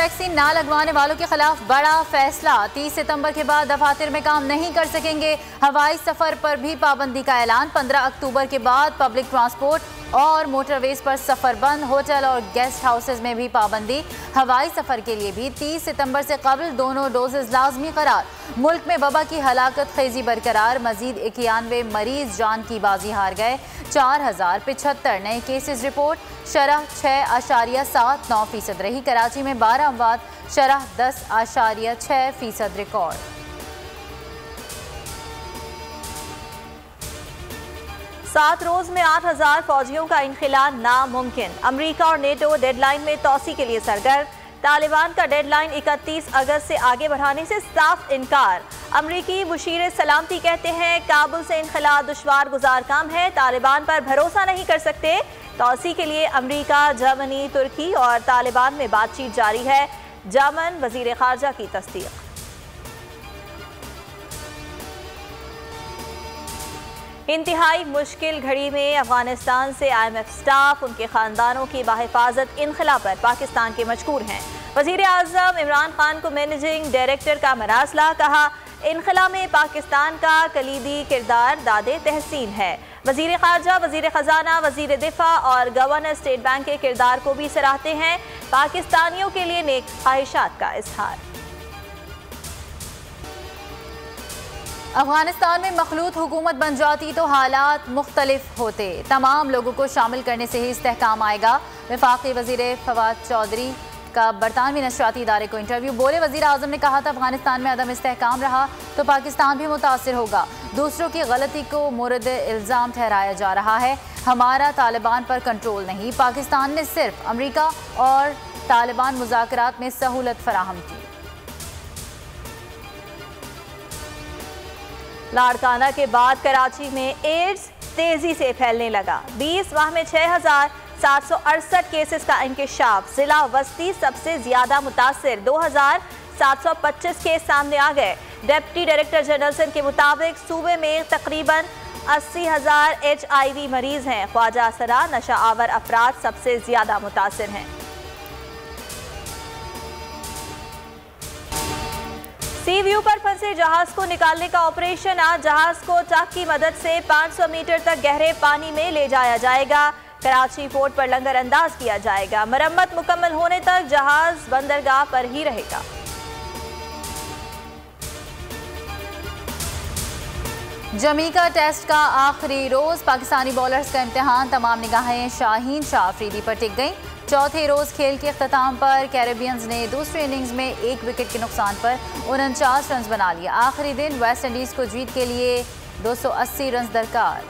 Vaccine ना लगवाने वालों के खिलाफ बड़ा फैसला। 30 सितंबर के बाद दफातर में काम नहीं कर सकेंगे। हवाई सफर पर भी पाबंदी का ऐलान। 15 अक्टूबर के बाद पब्लिक ट्रांसपोर्ट और मोटरवेज पर सफर बंद। होटल और गेस्ट हाउसेज में भी पाबंदी। हवाई सफर के लिए भी 30 सितंबर से कबल दोनों डोजेज लाजमी करार। मुल्क में वबा की हलाकत खेजी बरकरार। मजीद 91 मरीज जान की बाजी हार गए। 4075 नए केसेस रिपोर्ट। शरह 6.79% रही। कराची में 12 अमवात। शरह 10.6% रिकॉर्ड। सात रोज में 8000 फौजियों का इनखिला नामुमकिन। अमरीका और नेटो डेडलाइन में तोसी के लिए सरगर्म। तालिबान का डेडलाइन 31 अगस्त से आगे बढ़ाने से साफ इनकार। अमरीकी मुशीर सलामती कहते हैं काबुल से इनखिला दुश्वार गुजार काम है। तालिबान पर भरोसा नहीं कर सकते। तोसी के लिए अमरीका, जर्मनी, तुर्की और तालिबान में बातचीत जारी है। जर्मन वजीर खारजा की तस्दीक। इंतहाई मुश्किल घड़ी में अफगानिस्तान से IMF स्टाफ उनके खानदानों की बाहिफाजत इनखिला पर पाकिस्तान के मजबूर हैं। वजीर आज़म इमरान खान को मैनेजिंग डायरेक्टर का मरासला। कहा इनखिला में पाकिस्तान का कलीदी किरदार दादे तहसीन है। वजीर खारजा, वजीर खजाना, वजीर दिफा और गवर्नर स्टेट बैंक के किरदार को भी सराहते हैं। पाकिस्तानियों के लिए नेक ख्वाहिशात का इजहार। अफगानिस्तान में मखलूत हुकूमत बन जाती तो हालात मुख्तलिफ होते। तमाम लोगों को शामिल करने से ही इस्तेहकाम आएगा। वफाकी वजीर फवाद चौधरी का बरतानवी नशरियाती इदारे को इंटरव्यू। बोले वजीर आज़म ने कहा था अफगानिस्तान में अदम इस्तेहकाम रहा तो पाकिस्तान भी मुतासिर होगा। दूसरों की गलती को मोरद इल्ज़ाम ठहराया जा रहा है। हमारा तालिबान पर कंट्रोल नहीं। पाकिस्तान ने सिर्फ अमरीका और तालिबान मुज़ाकरात में सहूलत फराहम की। लाड़काना के बाद कराची में एड्स तेजी से फैलने लगा। 20 माह में 6768 केसेस का इंकशाफ। जिला वस्ती सबसे ज्यादा मुतासिर। 2725 केस सामने आ गए। डिप्टी डायरेक्टर जनरल के मुताबिक सूबे में तकरीबन 80,000 HIV मरीज हैं। ख्वाजा सरा नशा आवर अफराद सबसे ज्यादा मुतासिर हैं। सी व्यू पर फंसे जहाज को निकालने का ऑपरेशन। आज जहाज को ट्रक की मदद से 500 मीटर तक गहरे पानी में ले जाया जाएगा। कराची पोर्ट पर लंगर अंदाज किया जाएगा। मरम्मत मुकम्मल होने तक जहाज बंदरगाह पर ही रहेगा। जमीका टेस्ट का आखिरी रोज। पाकिस्तानी बॉलर्स का इम्तिहान। तमाम निगाहें शाहीन शाह अफरीदी पर टिक गई। चौथे रोज खेल के अख्ताम पर कैरेबियंस ने दूसरी इनिंग्स में 1 विकेट के नुकसान पर 49 रन बना लिया। आखिरी दिन वेस्ट इंडीज को जीत के लिए 280 रन दरकार।